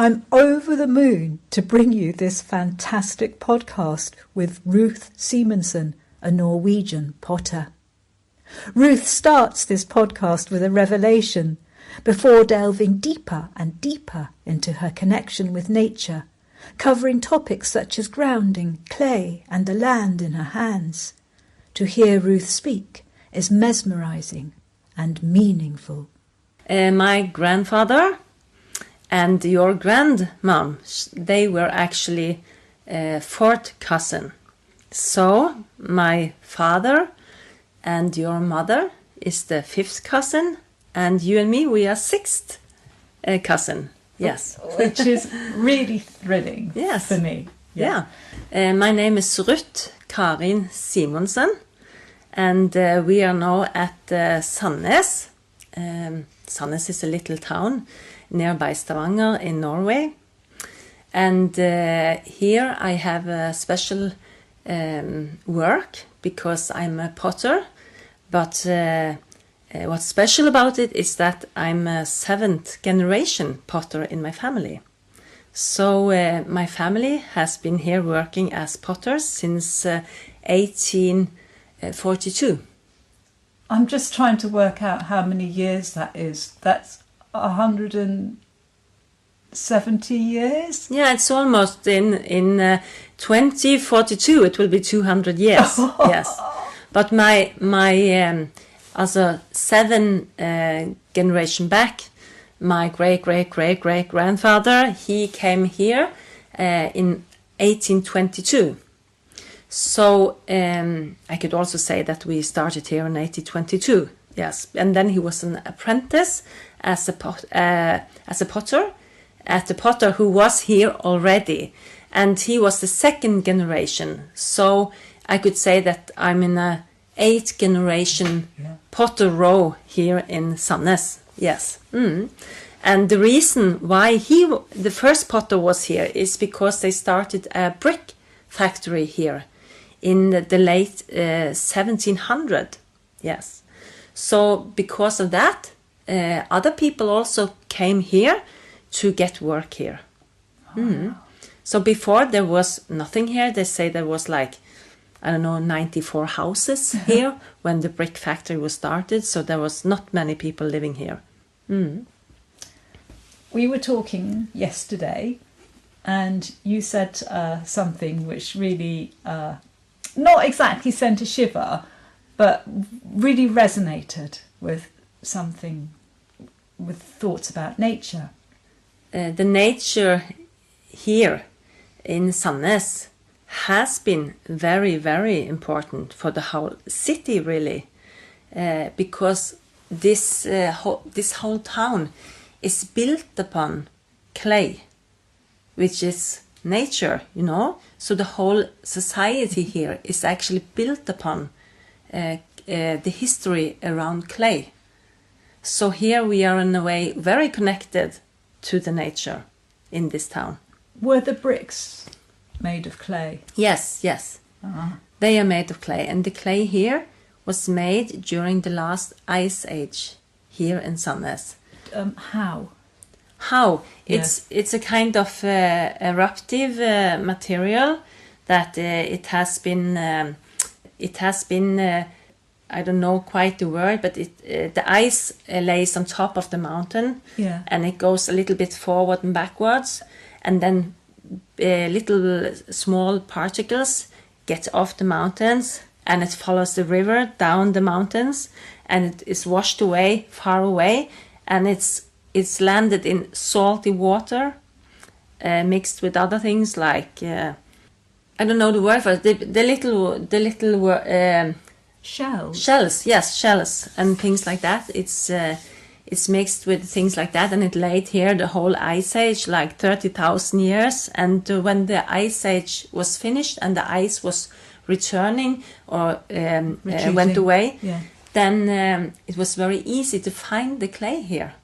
I'm over the moon to bring you this fantastic podcast with Ruth Simonsen, a Norwegian potter. Ruth starts this podcast with a revelation before delving deeper and deeper into her connection with nature, covering topics such as grounding, clay and the land in her hands. To hear Ruth speak is mesmerizing and meaningful. My grandfather and your grandmom, they were actually fourth cousin. So my father and your mother is the fifth cousin, and you and me, we are sixth cousin. Yes. Which is really thrilling for me. Yeah. My name is Ruth Simonsen, and we are now at Sandnes. Sandnes is a little town nearby Stavanger in Norway. And here I have a special work because I'm a potter. But what's special about it is that I'm a seventh generation potter in my family. So my family has been here working as potters since 1842. I'm just trying to work out how many years that is. That's 170 years? Yeah, it's almost in 2042 it will be 200 years. Yes. But my also seven generation back, my great-great-great-great-grandfather, he came here in 1822. So I could also say that we started here in 1822. Yes, and then he was an apprentice as a potter at the potter who was here already, and he was the second generation. So I could say that I'm in a 8th generation potter row here in Sandnes. Yes. And the reason why the first potter was here is because they started a brick factory here in the late 1700. Yes. So because of that, other people also came here to get work here. So before there was nothing here. They say there was 94 houses here when the brick factory was started. So there was not many people living here. We were talking yesterday and you said something which really, not exactly sent a shiver, but really resonated with something, with thoughts about nature. The nature here in Sandnes has been very, very important for the whole city, really, because this whole town is built upon clay, which is nature, So the whole society here is actually built upon the history around clay. So here we are in a way very connected to the nature in this town. Were the bricks made of clay? Yes. They are made of clay, and the clay here was made during the last ice age here in Sandnes. How? It's a kind of eruptive material that it has been I don't know quite the word, but the ice lays on top of the mountain, and it goes a little bit forward and backwards, and then little small particles get off the mountains, and it follows the river down the mountains, and it is washed away far away, and it's landed in salty water, mixed with other things like I don't know the word for it. The little shells, and things like that. It's mixed with things like that, and it laid here the whole ice age, 30,000 years. And when the ice age was finished and the ice was returning or went away, then it was very easy to find the clay here.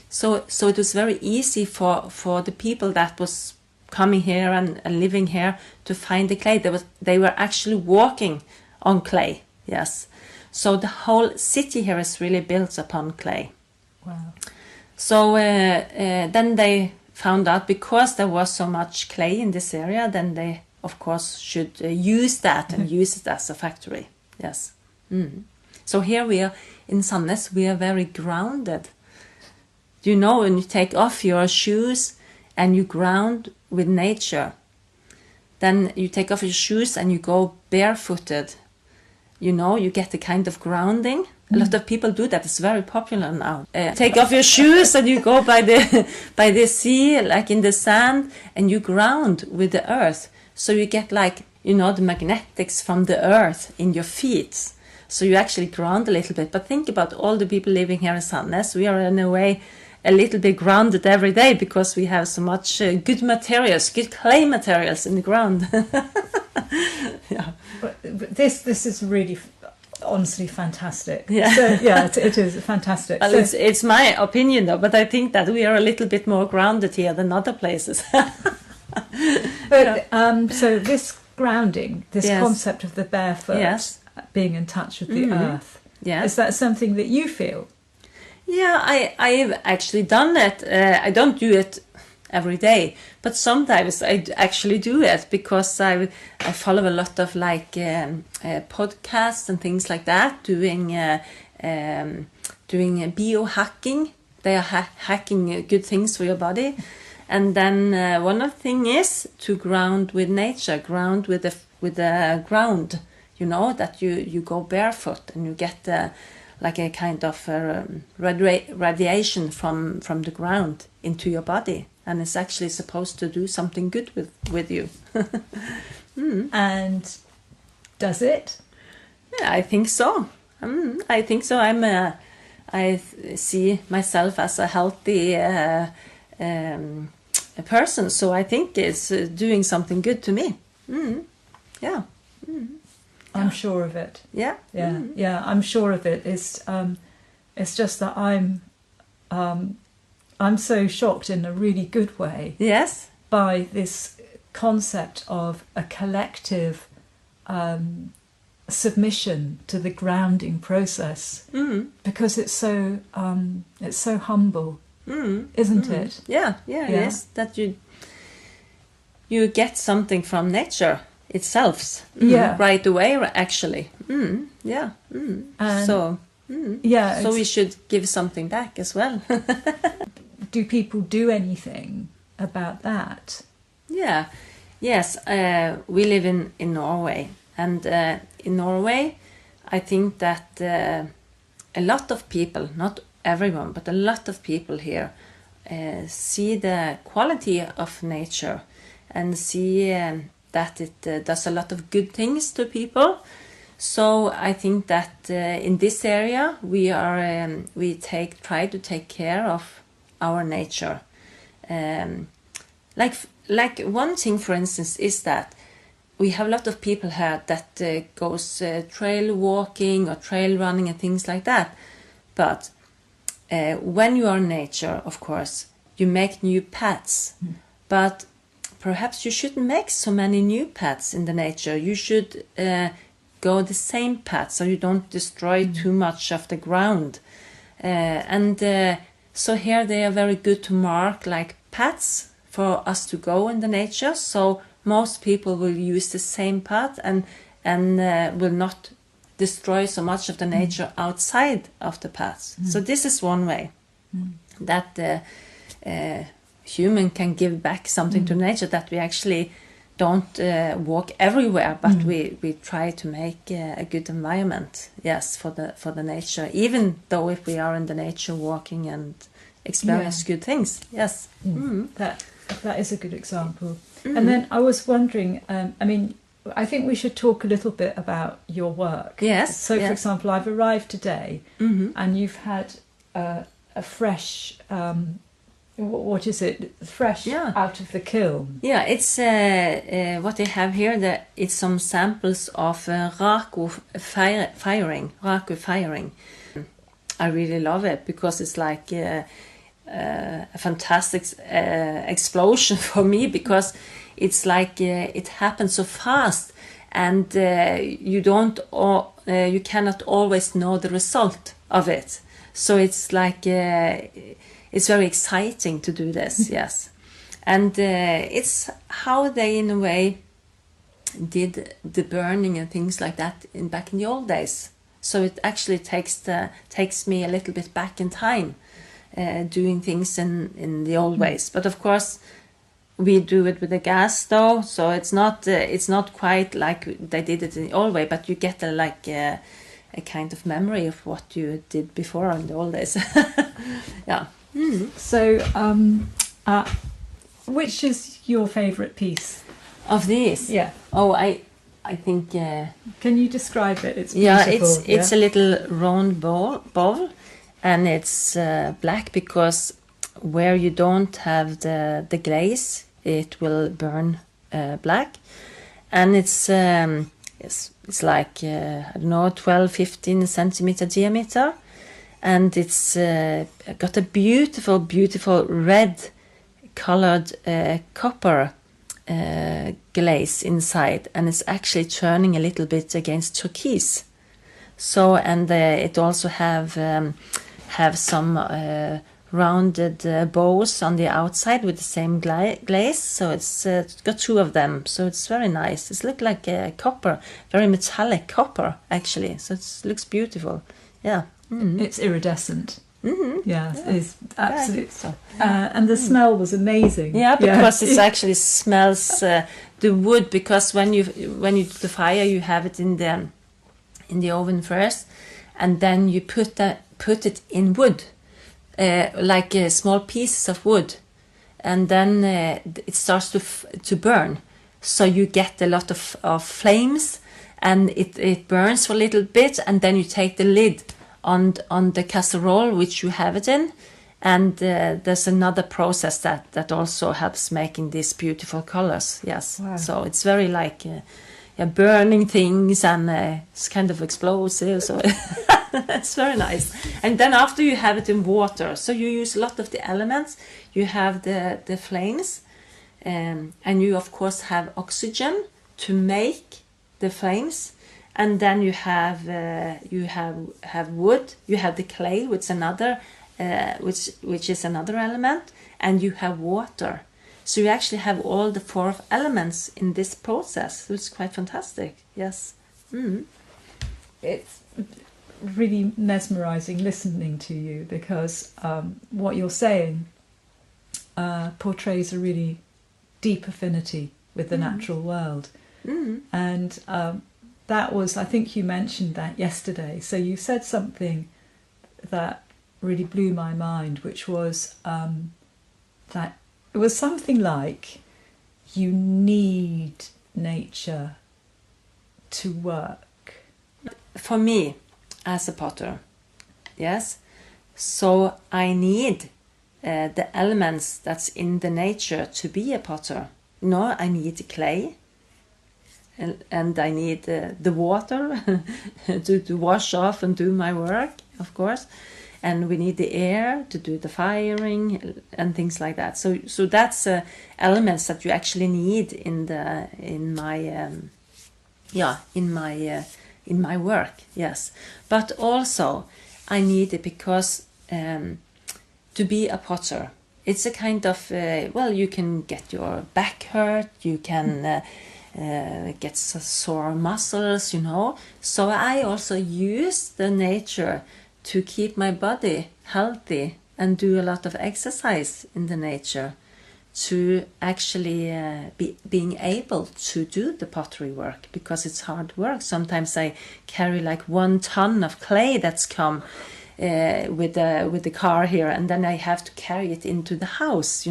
So it was very easy for the people that was coming here and living here to find the clay. They were actually walking on clay. Yes. So the whole city here is really built upon clay. Wow. So then they found out because there was so much clay in this area, then they, of course, should use that and use it as a factory. Yes. So here we are in Sandnes, we are very grounded. You know, when you take off your shoes and you ground with nature, then you take off your shoes and you go barefooted. You know, you get the kind of grounding. A lot of people do that. It's very popular now. Take off your shoes and you go by the sea, like in the sand, and you ground with the earth. So you get like, you know, the magnetics from the earth in your feet. So you actually ground a little bit. But think about all the people living here in Sandnes. We are in a way a little bit grounded every day because we have so much good materials, good clay materials in the ground. Yeah. But this is really honestly fantastic. Yeah. So, yeah, it is fantastic. Well, so, it's my opinion though, but I think that we are a little bit more grounded here than other places. but so this grounding, this Yes. concept of the barefoot, Yes. being in touch with the earth, Yeah. is that something that you feel? Yeah, I've actually done it. I don't do it every day, but sometimes I actually do it because I follow a lot of like podcasts and things like that, doing biohacking. They are hacking good things for your body, and then one of the thing is to ground with nature, ground with the ground. You know that you go barefoot and you get like a kind of radiation from the ground into your body, and it's actually supposed to do something good with you. And does it? Yeah, I think so. I think so. I see myself as a healthy person, so I think it's doing something good to me. Yeah. I'm sure of it. Yeah. Yeah, yeah, I'm sure of it. It's just that I'm so shocked in a really good way Yes. by this concept of a collective submission to the grounding process, because it's so humble, isn't it? Yeah. Yes. That you get something from nature itself. Yeah. Right away, actually. Yeah. And So. yeah, So we should give something back as well. do people do anything about that? Yeah. Yes. We live in Norway, and in Norway, I think that a lot of people, not everyone, but a lot of people here see the quality of nature and see that it does a lot of good things to people. So I think that in this area we try to take care of our nature. Like one thing, for instance, is that we have a lot of people here that goes trail walking or trail running and things like that. But when you are in nature, of course, you make new paths. But perhaps you shouldn't make so many new paths in the nature. You should go the same path so you don't destroy too much of the ground. So here they are very good to mark like paths for us to go in the nature. So most people will use the same path and will not destroy so much of the nature outside of the paths. So this is one way that human can give back something to nature, that we actually don't walk everywhere, but we try to make a good environment, yes, for the nature, even though if we are in the nature walking and experience good things, yes. That is a good example. And then I was wondering, I think we should talk a little bit about your work. Yes. So, for example, I've arrived today, and you've had a fresh, what is it? Fresh out of the kiln. Yeah, it's what they have here. It's some samples of raku firing. I really love it because it's like a fantastic explosion for me, because it's like it happens so fast, and you cannot always know the result of it. So it's like it's very exciting to do this. Yes. And it's how they, in a way, did the burning and things like that back in the old days. So it actually takes me a little bit back in time, doing things in the old ways. But of course, we do it with a gas stove, so it's not quite like they did it in the old way. But you get a kind of memory of what you did before in the old days. Yeah. So, which is your favourite piece Of these? Yeah. Oh, I think. Can you describe it? It's beautiful. It's a little round bowl, and it's black because where you don't have the glaze, it will burn black, and it's like I don't know, 12-15 centimeter diameter, and it's got a beautiful red colored copper glaze inside, and it's actually turning a little bit against turquoise. So, and it also have some rounded bows on the outside with the same glaze. So it's got two of them. So it's very nice. It looks like copper, very metallic copper actually. So it looks beautiful. Yeah. It's iridescent. Yeah, it's absolutely. So. And the smell was amazing. Yeah, because it actually smells the wood. Because when you do the fire, you have it in the oven first, and then you put it in wood, like small pieces of wood, and then it starts to burn. So you get a lot of flames, and it burns for a little bit, and then you take the lid on the casserole which you have it in, and there's another process that also helps making these beautiful colors. Yes. Wow. So it's very like burning things, and it's kind of explosive, so it's very nice. And then after you have it in water, so you use a lot of the elements. You have the flames, and you of course have oxygen to make the flames. And then you have wood, you have the clay, which is another element, and you have water. So you actually have all the 4 elements in this process. So it's quite fantastic. Yes. It's really mesmerizing listening to you, because what you're saying portrays a really deep affinity with the natural world, and that was, I think you mentioned that yesterday. So you said something that really blew my mind, which was that it was something like you need nature to work. For me, as a potter, yes, so I need the elements that's in the nature to be a potter. I need the clay, and I need the water to wash off and do my work, of course. And we need the air to do the firing and things like that. So that's elements that you actually need in my work. Yes, but also I need it because to be a potter, it's a kind of you can get your back hurt, you can get sore muscles, So I also use the nature to keep my body healthy and do a lot of exercise in the nature to actually being able to do the pottery work, because it's hard work. Sometimes I carry like 1 ton of clay that's come with the car here, and then I have to carry it into the house,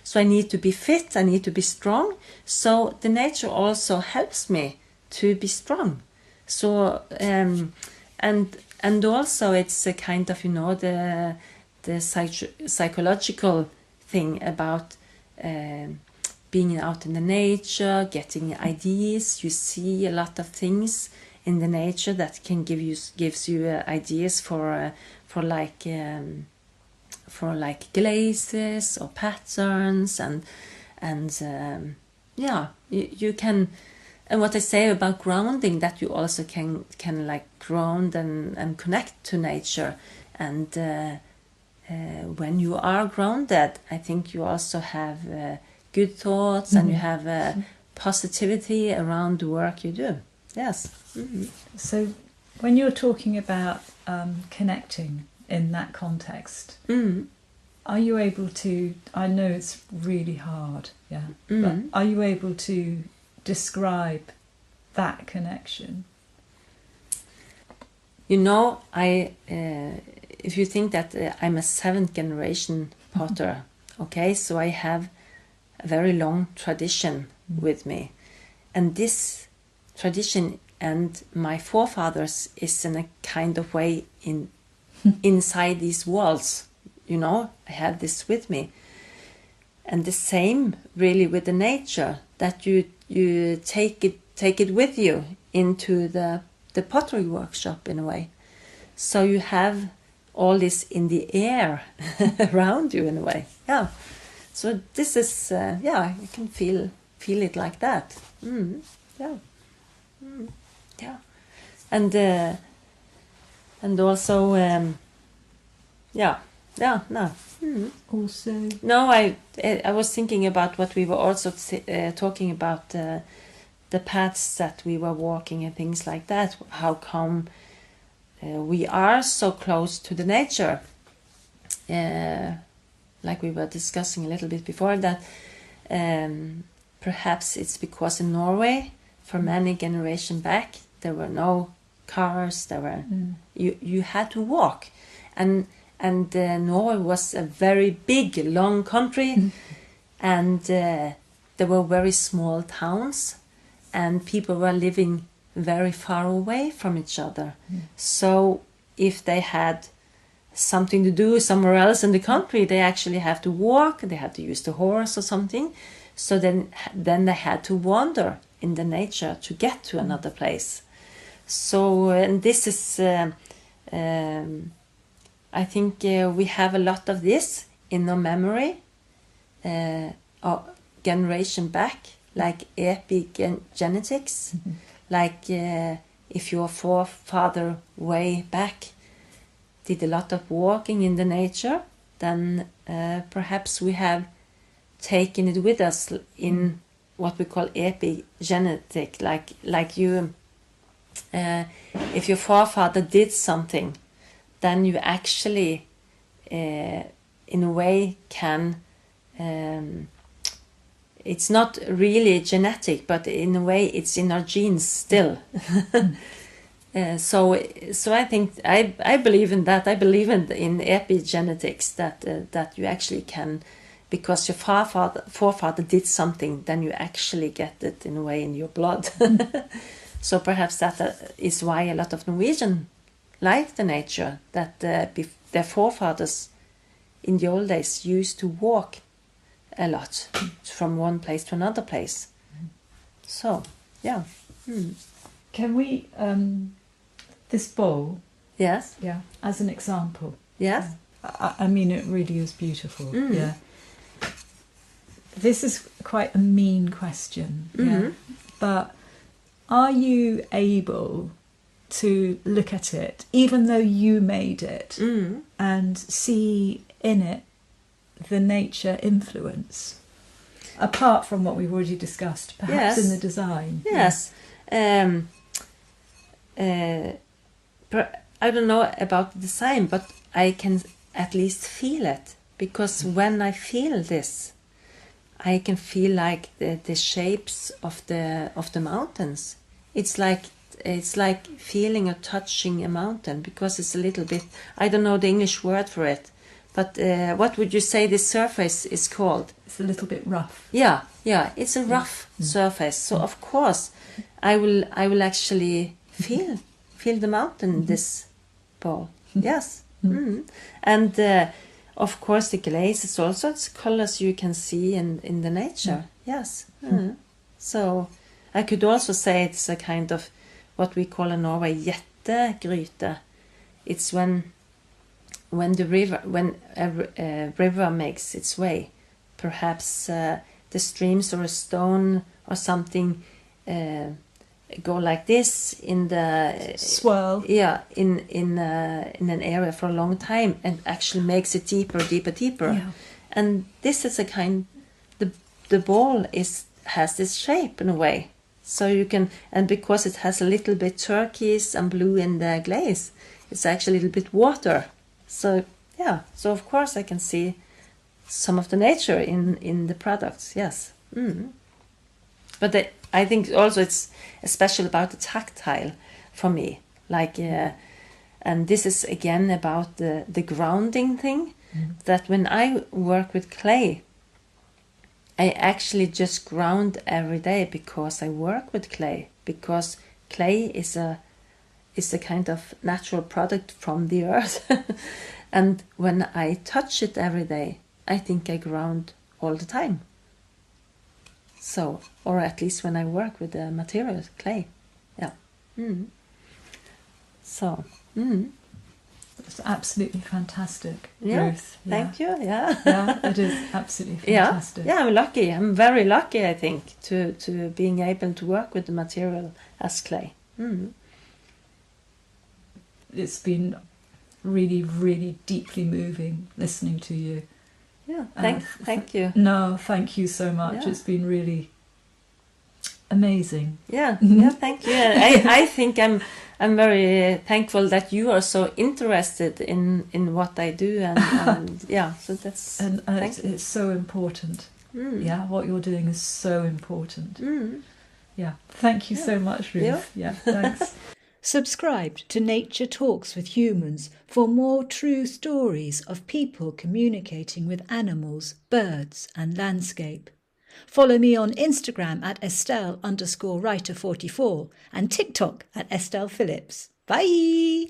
So I need to be fit, I need to be strong. So the nature also helps me to be strong. So and also it's a kind of the psychological thing about being out in the nature, getting ideas. You see a lot of things in the nature that can gives you ideas for glazes or patterns, and you can. And what I say about grounding, that you also can like ground and connect to nature, and when you are grounded, I think you also have good thoughts and you have positivity around the work you do. Yes. Mm-hmm. So when you're talking about connecting in that context, are you able to, I know it's really hard, but are you able to describe that connection? You know, if you think that I'm a 7th generation potter, okay, so I have a very long tradition with me. And this tradition and my forefathers is in a kind of way inside these walls. You know, I have this with me. And the same really with the nature, that you take it with you into the pottery workshop in a way. So you have all this in the air around you in a way. Yeah. So this is, you can feel it like that. Yeah. Yeah. And also, no. Also, No, I was thinking about what we were also talking about, the paths that we were walking and things like that. How come we are so close to the nature? Like we were discussing a little bit before that, perhaps it's because in Norway, for many generations back, there were no cars. There were you had to walk, and Norway was a very big, long country, and there were very small towns, and people were living very far away from each other. So if they had something to do somewhere else in the country, they actually have to walk. They had to use the horse or something. So then they had to wander in the nature to get to another place. So and this is. I think we have a lot of this in our memory, or generation back, like epigenetics, like if your forefather way back did a lot of walking in the nature, then perhaps we have taken it with us in what we call epigenetic, like you, if your forefather did something, then you actually, in a way, can. It's not really genetic, but in a way, it's in our genes still. So I think I believe in that. I believe in epigenetics, that you actually can, because your forefather did something, then you actually get it in a way in your blood. So perhaps that is why a lot of Norwegian like the nature, that their forefathers in the old days used to walk a lot from one place to another place. So, yeah. can we, this bowl, Yes. yeah, as an example. Yes. I mean, it really is beautiful. Yeah. This is quite a mean question. Yeah. But are you able to look at it, even though you made it, and see in it the nature influence, apart from what we've already discussed, perhaps in the design? Yes. I don't know about the design, but I can at least feel it, because when I feel this, I can feel like the shapes of the mountains. It's like feeling or touching a mountain, because it's a little bit, I don't know the English word for it, but what would you say this surface is called? It's a little bit rough. Yeah, it's a rough surface. So of course, I will actually feel the mountain in this bowl. Yes. And of course the glaze is also it's colors you can see in the nature. Yes. So I could also say it's a kind of what we call in Norway gjettegryte. It's when a river makes its way, perhaps the streams or a stone or something go like this in the swirl. Yeah, in an area for a long time, and actually makes it deeper. Yeah. And this is a kind. The ball has this shape in a way, so you can, and because it has a little bit turquoise and blue in the glaze, it's actually a little bit water. So yeah, so of course I can see some of the nature in the products. Yes. But I think also it's especially about the tactile for me. Like, and this is again about the grounding thing. That when I work with clay, I actually just ground every day because I work with clay. Because clay is a kind of natural product from the earth, and when I touch it every day, I think I ground all the time. So, or at least when I work with the material, clay. Yeah. So, It's absolutely fantastic, yeah. Ruth. Thank you. Yeah. Yeah, it is absolutely fantastic. Yeah, I'm lucky. I'm very lucky, I think, to being able to work with the material as clay. It's been really, really deeply moving listening to you. Yeah, thank you. No, thank you so much. Yeah. It's been really amazing. Yeah, thank you. I think I'm very thankful that you are so interested in what I do, and yeah, so that's And it's so important. Yeah, what you're doing is so important. Yeah, thank you so much, Ruth. Yeah, thanks. Subscribe to Nature Talks with Humans for more true stories of people communicating with animals, birds and landscape. Follow me on Instagram at Estelle_writer44 and TikTok at Estelle Phillips. Bye!